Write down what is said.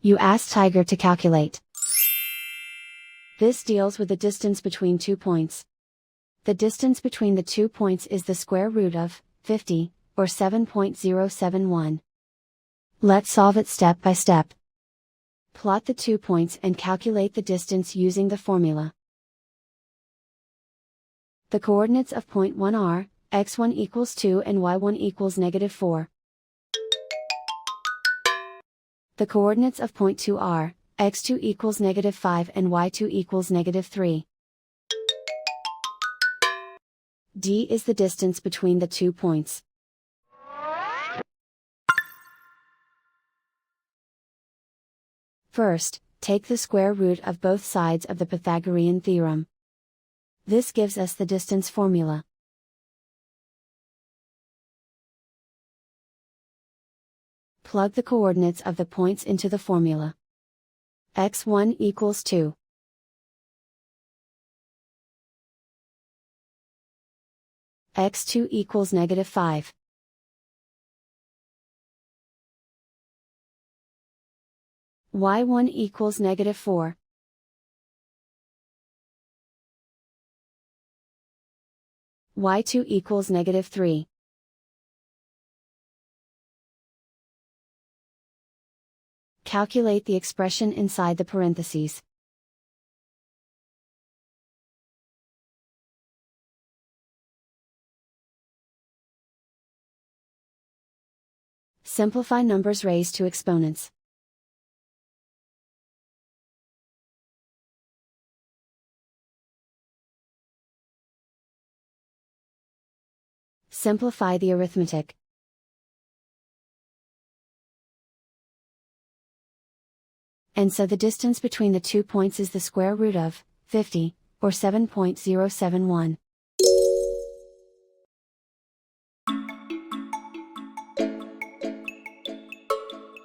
You ask Tiger to calculate. This deals with the distance between 2 points. The distance between the 2 points is the square root of 50, or 7.071. Let's solve it step by step. Plot the 2 points and calculate the distance using the formula. The coordinates of point 1 are, x1 equals 2 and y1 equals -4. The coordinates of point 2 are, x2 equals -5 and y2 equals -3. D is the distance between the 2 points. First, take the square root of both sides of the Pythagorean theorem. This gives us the distance formula. Plug the coordinates of the points into the formula. x1 equals 2. x2 equals -5. y1 equals -4. y2 equals -3. Calculate the expression inside the parentheses. Simplify numbers raised to exponents. Simplify the arithmetic. And so the distance between the 2 points is the square root of 50, or 7.071.